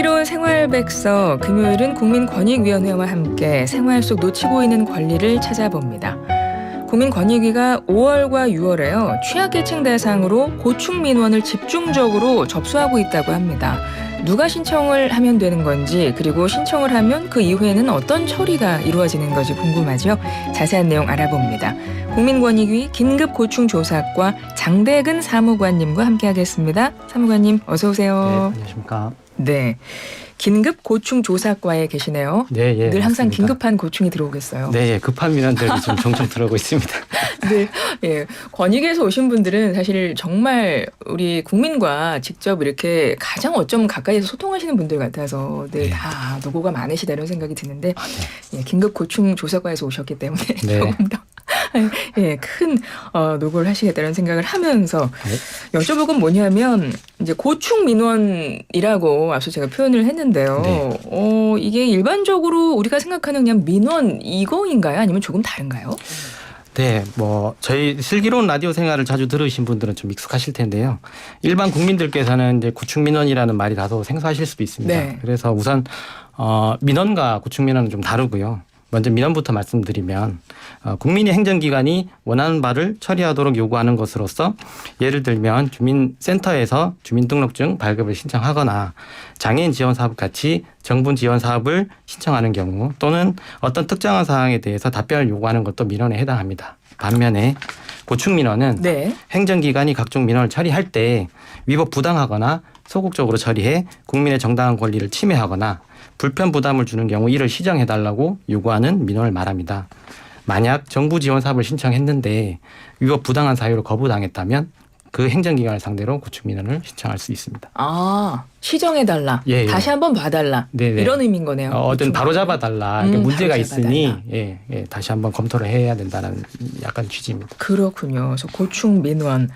슬기로운 생활백서 금요일은 국민권익위원회와 함께 생활 속 놓치고 있는 권리를 찾아봅니다. 국민권익위가 5월과 6월에요. 취약계층 대상으로 고충민원을 집중적으로 접수하고 있다고 합니다. 누가 신청을 하면 되는 건지, 그리고 신청을 하면 그 이후에는 어떤 처리가 이루어지는 건지 궁금하죠. 자세한 내용 알아봅니다. 국민권익위 긴급고충조사과 장대근 사무관님과 함께하겠습니다. 사무관님 어서 오세요. 네, 안녕하십니까. 네, 긴급고충조사과에 계시네요. 네, 예, 늘 항상 맞습니다. 긴급한 고충이 들어오겠어요. 네, 예, 급한 민원들이 좀 종종 들어오고 있습니다. 네, 예, 권익에서 오신 분들은 사실 정말 우리 국민과 직접 이렇게 가장 어쩜 가까이서 소통하시는 분들 같아서 늘 네. 다 노고가 많으시다 이런 생각이 드는데 네. 예, 긴급고충조사과에서 오셨기 때문에 네. 조금 더 예, 큰 노고를 하시겠다는 생각을 하면서 여쭤보건 뭐냐면 이제 고충민원이라고 앞서 제가 표현을 했는데요. 네. 이게 일반적으로 우리가 생각하는 그냥 민원 이거인가요? 아니면 조금 다른가요? 네, 저희 슬기로운 라디오 생활을 자주 들으신 분들은 좀 익숙하실 텐데요. 일반 국민들께서는 이제 고충민원이라는 말이 다소 생소하실 수도 있습니다. 네. 그래서 우선 민원과 고충민원은 좀 다르고요. 먼저 민원부터 말씀드리면 국민의 행정기관이 원하는 바를 처리하도록 요구하는 것으로서 예를 들면 주민센터에서 주민등록증 발급을 신청하거나 장애인 지원사업 같이 정부 지원 사업을 신청하는 경우 또는 어떤 특정한 사항에 대해서 답변을 요구하는 것도 민원에 해당합니다. 반면에 고충민원은 네. 행정기관이 각종 민원을 처리할 때 위법 부당하거나 소극적으로 처리해 국민의 정당한 권리를 침해하거나 불편 부담을 주는 경우 이를 시정해달라고 요구하는 민원을 말합니다. 만약 정부 지원 사업을 신청했는데 위법 부당한 사유로 거부당했다면 그 행정기관을 상대로 고충민원을 신청할 수 있습니다. 아, 시정해달라. 예, 예. 다시 한번 봐달라. 네네. 이런 의미인 거네요. 어떤 바로잡아달라. 그러니까 문제가 바로잡아달라. 있으니 다시 한번 검토를 해야 된다는 약간 취지입니다. 그렇군요. 그래서 고충민원.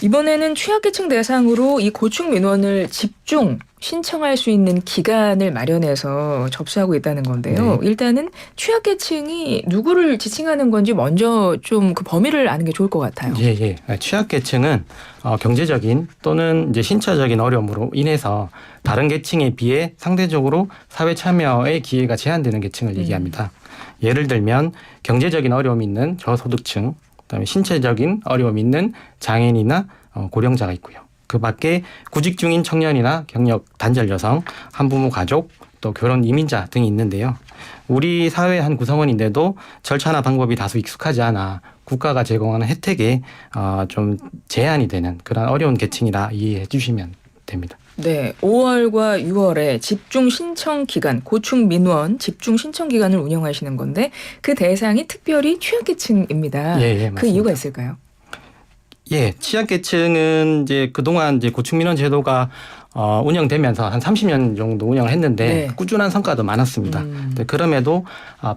이번에는 취약계층 대상으로 이 고충민원을 집중 신청할 수 있는 기간을 마련해서 접수하고 있다는 건데요. 네. 일단은 취약계층이 누구를 지칭하는 건지 먼저 좀 그 범위를 아는 게 좋을 것 같아요. 예. 취약계층은 경제적인 또는 이제 신체적인 어려움으로 인해서 다른 계층에 비해 상대적으로 사회 참여의 기회가 제한되는 계층을 얘기합니다. 예를 들면 경제적인 어려움이 있는 저소득층, 그다음에 신체적인 어려움이 있는 장애인이나 고령자가 있고요. 그 밖에 구직 중인 청년이나 경력 단절 여성, 한부모 가족, 또 결혼 이민자 등이 있는데요. 우리 사회의 한 구성원인데도 절차나 방법이 다소 익숙하지 않아 국가가 제공하는 혜택에 좀 제한이 되는 그런 어려운 계층이라 이해해 주시면 됩니다. 네, 5월과 6월에 집중 신청 기간, 고충 민원 집중 신청 기간을 운영하시는 건데 그 대상이 특별히 취약계층입니다. 예, 그 맞습니다. 이유가 있을까요? 예, 취약계층은 이제 그동안 이제 고충민원 제도가 운영되면서 한 30년 정도 운영을 했는데 네. 꾸준한 성과도 많았습니다. 네, 그럼에도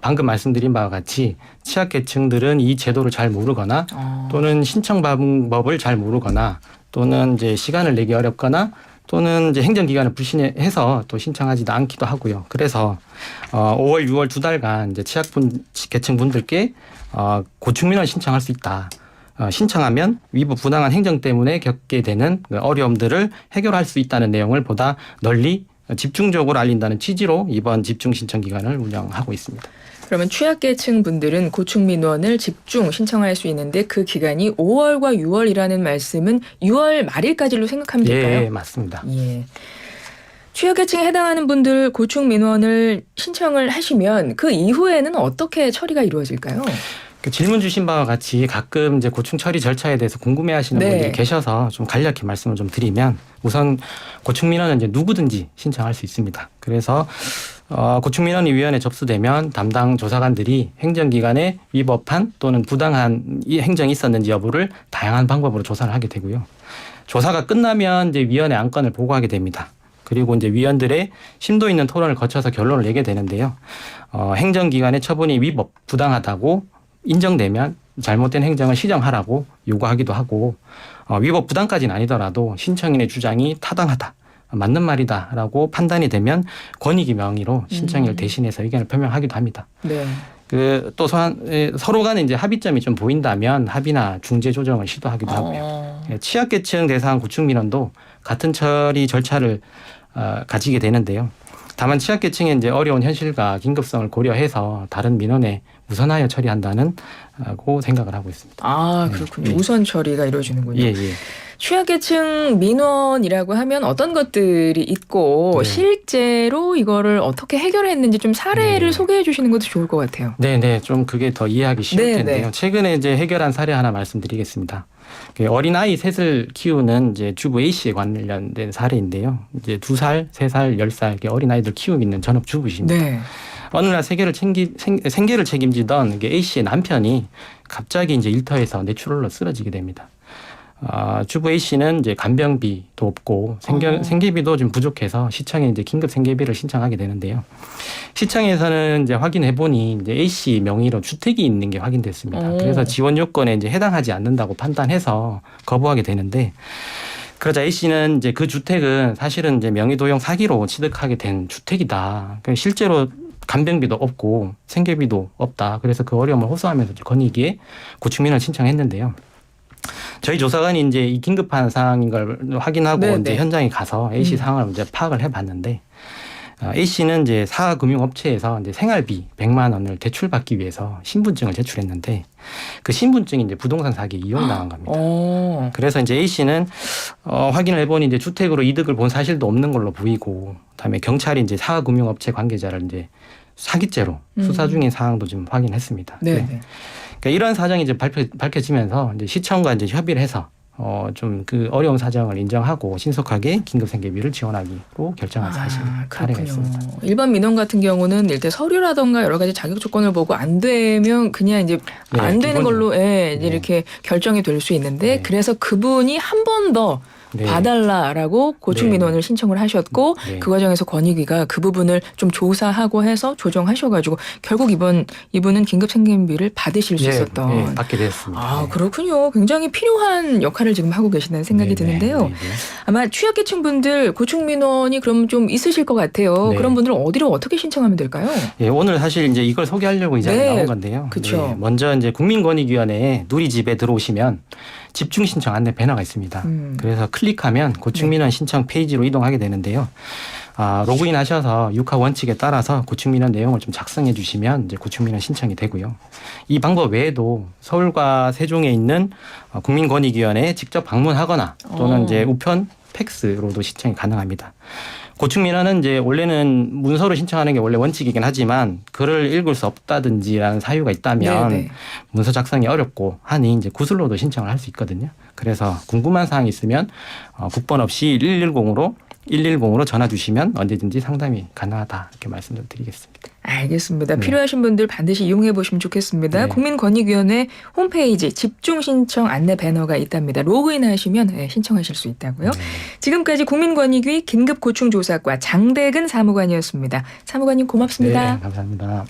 방금 말씀드린 바와 같이 취약계층들은 이 제도를 잘 모르거나 또는 신청 방법을 잘 모르거나 또는 이제 시간을 내기 어렵거나 또는 이제 행정기관을 불신해서 또 신청하지도 않기도 하고요. 그래서 5월, 6월 두 달간 이제 취약계층 분들께 고충민원 신청할 수 있다. 신청하면 위법 부당한 행정 때문에 겪게 되는 어려움들을 해결할 수 있다는 내용을 보다 널리 집중적으로 알린다는 취지로 이번 집중 신청 기간을 운영하고 있습니다. 그러면 취약계층 분들은 고충민원을 집중 신청할 수 있는데 그 기간이 5월과 6월이라는 말씀은 6월 말일까지로 생각하면 될까요? 예, 맞습니다. 예. 취약계층에 해당하는 분들 고충민원을 신청을 하시면 그 이후에는 어떻게 처리가 이루어질까요? 그 질문 주신 바와 같이 가끔 이제 고충 처리 절차에 대해서 궁금해하시는 네. 분들이 계셔서 좀 간략히 말씀을 좀 드리면 우선 고충민원은 이제 누구든지 신청할 수 있습니다. 그래서 고충민원이 위원회에 접수되면 담당 조사관들이 행정기관에 위법한 또는 부당한 이 행정이 있었는지 여부를 다양한 방법으로 조사를 하게 되고요. 조사가 끝나면 이제 위원회 안건을 보고하게 됩니다. 그리고 이제 위원들의 심도 있는 토론을 거쳐서 결론을 내게 되는데요. 행정기관의 처분이 위법 부당하다고 인정되면 잘못된 행정을 시정하라고 요구하기도 하고 위법 부당까지는 아니더라도 신청인의 주장이 타당하다. 맞는 말이다라고 판단이 되면 권익위 명의로 신청인을 대신해서 의견을 표명하기도 합니다. 네. 또 서로 간에 이제 합의점이 좀 보인다면 합의나 중재 조정을 시도하기도 하고요. 취약계층 대상 고충민원도 같은 처리 절차를 가지게 되는데요. 다만 취약계층의 이제 어려운 현실과 긴급성을 고려해서 다른 민원에 우선하여 처리한다고 생각을 하고 있습니다. 아, 그렇군요. 네. 우선 처리가 이루어지는군요. 예, 예. 취약계층 민원이라고 하면 어떤 것들이 있고 네. 실제로 이거를 어떻게 해결했는지 좀 사례를 네. 소개해 주시는 것도 좋을 것 같아요. 네, 좀 그게 더 이해하기 쉬울 네, 텐데요. 네. 최근에 이제 해결한 사례 하나 말씀드리겠습니다. 어린아이 셋을 키우는 이제 주부 A 씨에 관련된 사례인데요. 이제 2살, 3살, 10살 이렇게 어린아이들 키우고 있는 전업 주부십니다. 네. 어느 날 생계를 책임지던 A 씨의 남편이 갑자기 이제 일터에서 뇌출혈로 쓰러지게 됩니다. 주부 A 씨는 이제 간병비도 없고 생계비도 좀 부족해서 시청에 이제 긴급 생계비를 신청하게 되는데요. 시청에서는 이제 확인해 보니 이제 A 씨 명의로 주택이 있는 게 확인됐습니다. 그래서 지원 요건에 이제 해당하지 않는다고 판단해서 거부하게 되는데, 그러자 A 씨는 이제 그 주택은 사실은 이제 명의도용 사기로 취득하게 된 주택이다. 실제로 간병비도 없고 생계비도 없다. 그래서 그 어려움을 호소하면서 건의기에 고충민원을 신청했는데요. 저희 조사관이 이제 이 긴급한 상황인 걸 확인하고 네네. 이제 현장에 가서 A 씨 상황을 이제 파악을 해봤는데, A 씨는 이제 사금융업체에서 이제 생활비 100만 원을 대출받기 위해서 신분증을 제출했는데, 그 신분증이 이제 부동산 사기에 이용당한 겁니다. 그래서 이제 A 씨는 확인을 해보니 이제 주택으로 이득을 본 사실도 없는 걸로 보이고, 그다음에 경찰이 이제 사금융업체 관계자를 이제 사기죄로 수사 중인 사항도 좀 확인했습니다. 네. 그러니까 이런 사정이 이제 밝혀지면서 이제 시청과 이제 협의를 해서 좀 그 어려운 사정을 인정하고 신속하게 긴급 생계비를 지원하기로 결정한 사례가 있습니다. 일반 민원 같은 경우는 일단 서류라던가 여러 가지 자격 조건을 보고 안 되면 그냥 이제 네, 안 되는 걸로 이제 네. 이렇게 결정이 될 수 있는데, 네. 그래서 그분이 한 번 더 네. 봐달라라고 고충 민원을 신청을 하셨고, 네. 그 과정에서 권익위가 그 부분을 좀 조사하고 해서 조정하셔가지고 결국 이분은 긴급 생계비를 받으실 수 있었던. 네, 받게 됐습니다. 아, 그렇군요. 굉장히 필요한 역할을 지금 하고 계시다는 생각이 드는데요. 아마 취약계층 분들 고충 민원이 그럼 좀 있으실 것 같아요. 네. 그런 분들은 어디로 어떻게 신청하면 될까요? 예, 오늘 사실 이제 이걸 소개하려고 이 자리에 네, 나온 건데요. 그쵸. 예, 먼저 이제 국민권익위원회에 누리집에 들어오시면 집중 신청 안내 배너가 있습니다. 그래서 클릭하면 고충민원 신청 페이지로 이동하게 되는데요. 로그인 하셔서 육하 원칙에 따라서 고충민원 내용을 좀 작성해 주시면 이제 고충민원 신청이 되고요. 이 방법 외에도 서울과 세종에 있는 국민권익위원회에 직접 방문하거나 또는 이제 우편 팩스로도 신청이 가능합니다. 고충민원은 이제 원래는 문서로 신청하는 게 원래 원칙이긴 하지만 글을 읽을 수 없다든지라는 사유가 있다면 네네. 문서 작성이 어렵고 하니 이제 구슬로도 신청을 할 수 있거든요. 그래서 궁금한 사항이 있으면 국번 없이 110으로 전화 주시면 언제든지 상담이 가능하다, 이렇게 말씀 좀 드리겠습니다. 알겠습니다. 네. 필요하신 분들 반드시 이용해 보시면 좋겠습니다. 네. 국민권익위원회 홈페이지 집중 신청 안내 배너가 있답니다. 로그인 하시면 신청하실 수 있다고요. 지금까지 국민권익위 긴급고충조사과 장대근 사무관이었습니다. 사무관님 고맙습니다. 네, 감사합니다.